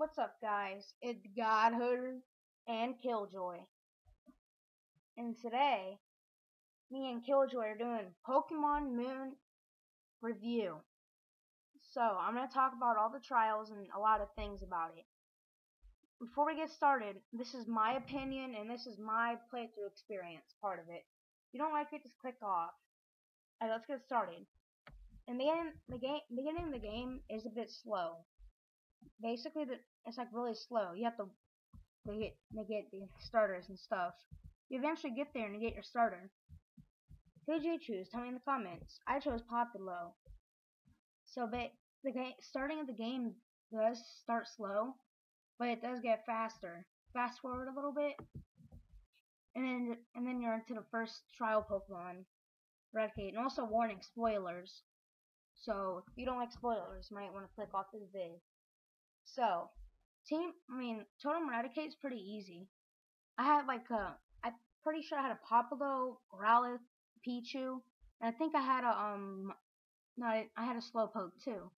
What's up, guys? It's Godhood and Killjoy. And today, me and Killjoy are doing Pokemon Moon review. So, I'm going to talk about all the trials and a lot of things about it. Before we get started, this is my opinion and this is my playthrough experience, part of it. If you don't like it, just click off. Alright, let's get started. In the beginning of the game is a bit slow. Basically, it's like really slow. You have to get the starters and stuff. You eventually get there and you get your starter. Who did you choose? Tell me in the comments. I chose Populo. So starting of the game does start slow, but it does get faster. Fast forward a little bit, and then you're into the first trial Pokemon, Redcade. And also warning, spoilers. So if you don't like spoilers, you might want to click off this vid. So Totem Redicate's pretty easy. I had I'm pretty sure I had a Populo, Growlithe, Pichu, and I think I had I had a Slowpoke too.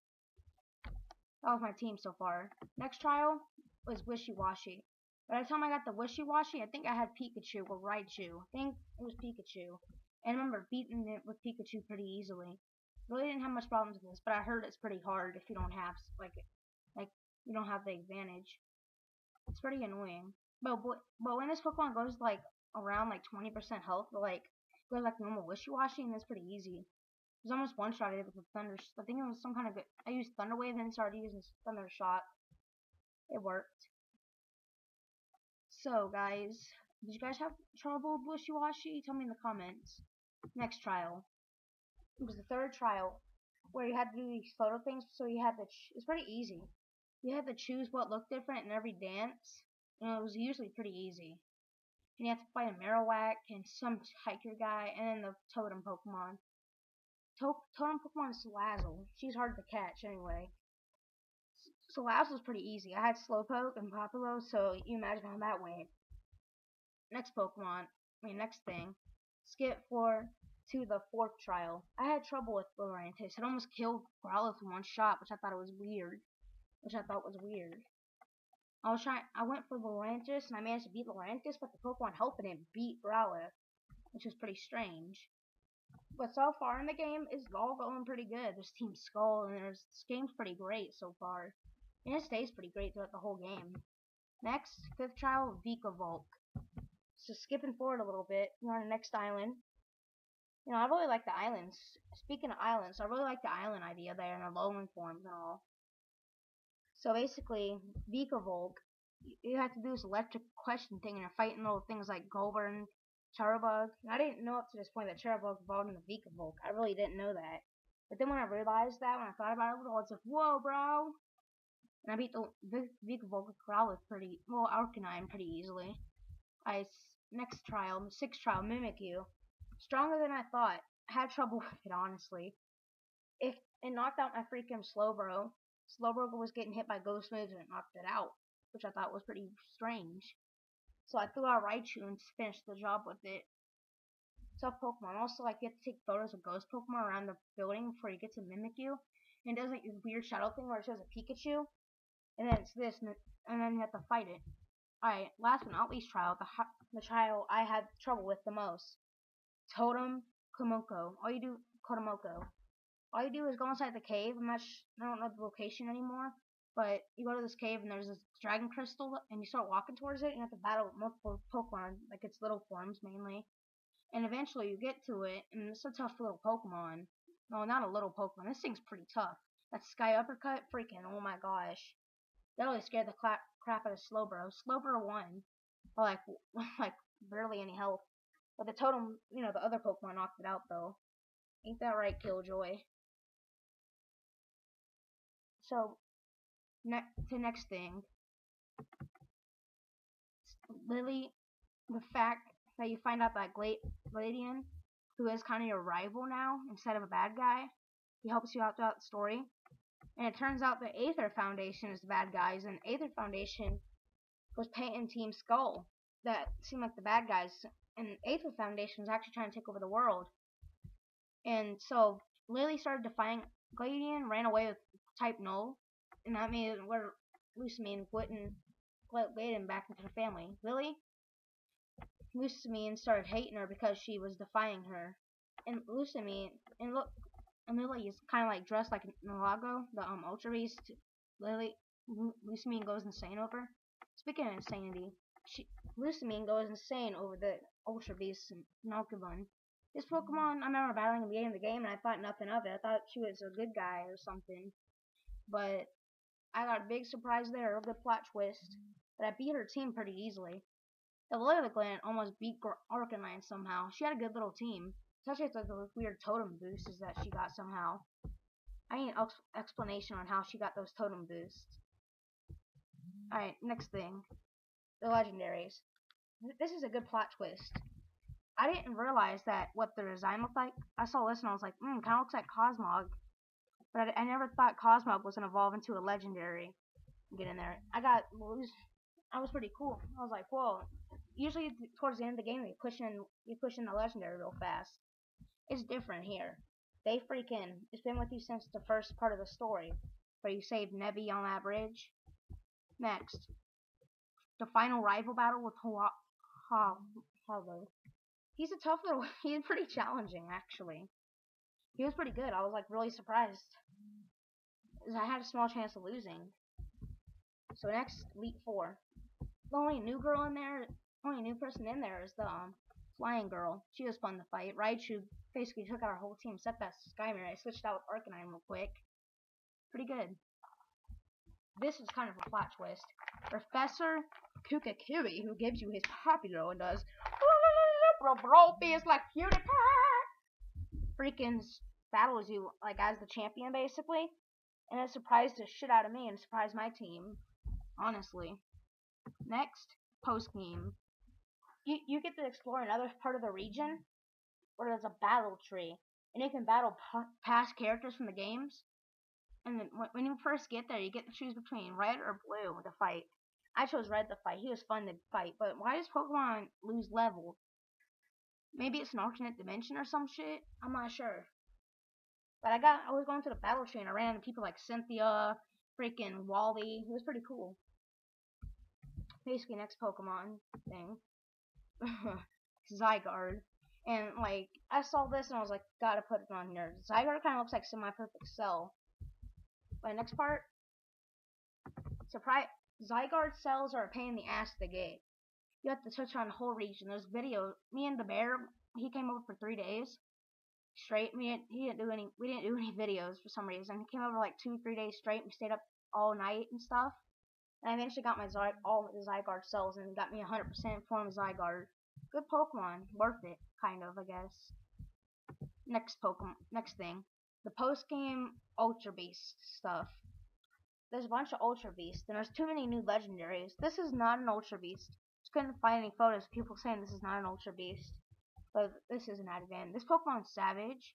That was my team so far. Next trial was Wishiwashi. By the time I got the Wishiwashi, I think I had Pikachu or Raichu. I think it was Pikachu. And I remember beating it with Pikachu pretty easily. Really didn't have much problems with this, but I heard it's pretty hard if you don't have you don't have the advantage. It's pretty annoying. But when this Pokemon goes around 20% health, goes like normal Wishiwashi, and it's pretty easy. There's almost one shot I did with the Thunder. I think it was some kind of I used Thunder Wave and started using Thunder Shot. It worked. So guys, did you guys have trouble with Wishiwashi? Tell me in the comments. Next trial. It was the third trial where you had to do these photo things. So you had to. It's pretty easy. You had to choose what looked different in every dance. And it was usually pretty easy. And you have to fight a Marowak and some hiker guy, and then the totem Pokemon. Totem Pokemon is Salazzle. She's hard to catch anyway. Salazzle's pretty easy. I had Slowpoke and Populo, so you imagine how that went. Next thing. Skip forward to the fourth trial. I had trouble with Lurantis. It almost killed Growlithe in one shot, which I thought was weird. I went for Lurantis and I managed to beat Lurantis, but the Pokemon helping it beat Growlithe, which is pretty strange. But so far in the game, it's all going pretty good. There's Team Skull, and this game's pretty great so far. And it stays pretty great throughout the whole game. Next, fifth trial, Vikavolt. So skipping forward a little bit, we're on the next island. I really like the islands. Speaking of islands, I really like the island idea there and the lowland forms and all. So basically, Vikavolt, you have to do this electric question thing, and you're fighting little things like Goldburn, Charabug. I didn't know up to this point that Charabug evolved into Vikavolt. I really didn't know that. But then when I realized that, when I thought about it a little, it's like, whoa, bro! And I beat the Vikavolt with Growlithe Arcanine pretty easily. Next trial, sixth trial, Mimikyu. Stronger than I thought. I had trouble with it, honestly. It knocked out my freaking Slowbro. Slowbro was getting hit by ghost moves and it knocked it out, which I thought was pretty strange. So I threw out Raichu and finished the job with it. Tough Pokemon. Also, you have to take photos of ghost Pokemon around the building before you get to Mimikyu. And it does this weird shadow thing where it shows a Pikachu. And then it's this, and then you have to fight it. Alright, last but not least trial, the trial I had trouble with the most. Totem Komoko. All you do is go inside the cave. I don't know the location anymore, but you go to this cave and there's this dragon crystal, and you start walking towards it, and you have to battle multiple Pokemon, like its little forms mainly. And eventually you get to it, and it's a tough little Pokemon. No, not a little Pokemon. This thing's pretty tough. That Sky Uppercut, freaking, oh my gosh. That really scared the crap out of Slowbro. Slowbro won. Like barely any health. But the totem, the other Pokemon knocked it out though. Ain't that right, Killjoy? So, next thing. Lily, the fact that you find out that Gladion, who is kind of your rival now, instead of a bad guy, he helps you out throughout the story. And it turns out the Aether Foundation is the bad guys, and Aether Foundation was painting Team Skull that seemed like the bad guys, and Aether Foundation was actually trying to take over the world. And so Lily started defying Gladion, ran away with type Null, and that made it where Lusamine Glidden back into the family. Lily? Lusamine started hating her because she was defying her. And Lily is kind of like dressed like Nalago, the Ultra Beast. Lusamine goes insane over her. Speaking of insanity, Lusamine goes insane over the Ultra Beast and Nalkabun. This Pokemon, I remember battling at the beginning of the game and I thought nothing of it. I thought she was a good guy or something. But I got a big surprise there, a good plot twist. But I beat her team pretty easily. The Lilligant almost beat Arcanine somehow. She had a good little team. Especially with those weird totem boosts that she got somehow. I need an explanation on how she got those totem boosts. Alright, next thing. The legendaries. This is a good plot twist. I didn't realize that what the design looked like. I saw this and I was like, kind of looks like Cosmog. But I never thought Cosmog was going to evolve into a legendary. Get in there. I was pretty cool. I was like, whoa. Usually towards the end of the game, you push in the legendary real fast. It's different here. It's been with you since the first part of the story, where you saved Nebby on that bridge. Next, the final rival battle with Hollow. He's pretty challenging, actually. He was pretty good. I was like really surprised. I had a small chance of losing. So next, Elite Four. The only new person in there is the Flying Girl. She was fun to fight. Raichu basically took out our whole team except that Skymir. I switched out with Arcanine real quick. Pretty good. This is kind of a plot twist. Professor Kukakiri, who gives you his Popular and does feels like PewDiePie, freaking battles you like as the champion basically, and it surprised the shit out of me and surprised my team, honestly. Next, post game. You get to explore another part of the region where there's a battle tree, and you can battle past characters from the games. And then when you first get there, you get to choose between red or blue to fight. I chose red to fight. He was fun to fight, but why does Pokemon lose level? Maybe it's an alternate dimension or some shit. I'm not sure. But I was going to the battle tree and I ran into people like Cynthia, freaking Wally. It was pretty cool. Basically, next Pokemon thing. Zygarde. And like, I saw this and I was like, gotta put it on here. Zygarde kind of looks like Semi-Perfect Cell. But next part, surprise, Zygarde cells are a pain in the ass to get. You have to touch on the whole region. There's video. Me and the bear, he came over for 3 days straight. We didn't do any videos for some reason. He came over like 2-3 days straight. We stayed up all night and stuff. And I eventually got all the Zygarde cells and got me 100% form of Zygarde. Good Pokemon, worth it, kind of, I guess. Next thing, the post game Ultra Beast stuff. There's a bunch of Ultra Beasts, and there's too many new legendaries. This is not an Ultra Beast. Just couldn't find any photos of people saying this is not an Ultra Beast. But this isn't added in. This Pokemon's Savage.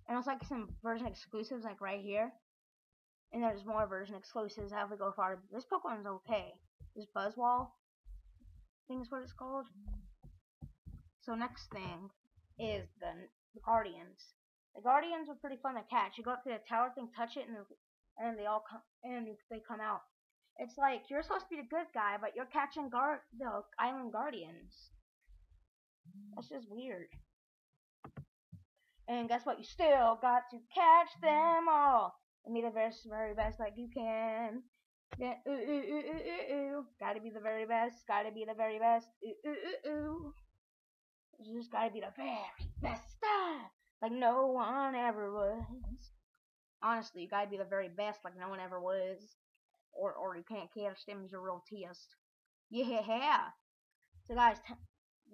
And it's like some version exclusives like right here. And there's more version exclusives as we go farther. This Pokemon's okay. This Buzzwole, I think is what it's called. So next thing is the Guardians. The Guardians are pretty fun to catch. You go up to the tower thing, touch it, and they come out. It's like you're supposed to be the good guy, but you're catching the Island Guardians. That's just weird. And guess what? You still got to catch them all and be the very best like you can. Yeah, gotta be the very best. Gotta be the very best. You just gotta be the very best. Like no one ever was. Honestly, you gotta be the very best like no one ever was. Or you can't catch them as your real test. Yeah. So guys,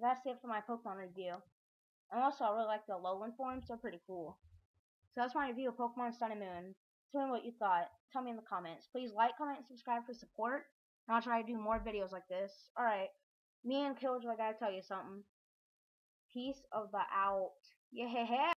that's it for my Pokemon review. And also, I really like the Alolan forms. They're pretty cool. So that's my review of Pokemon Sun and Moon. Tell me what you thought. Tell me in the comments. Please like, comment, and subscribe for support. And I'll try to do more videos like this. Alright. Me and Killjoy gotta tell you something. Peace of the out. Yeah.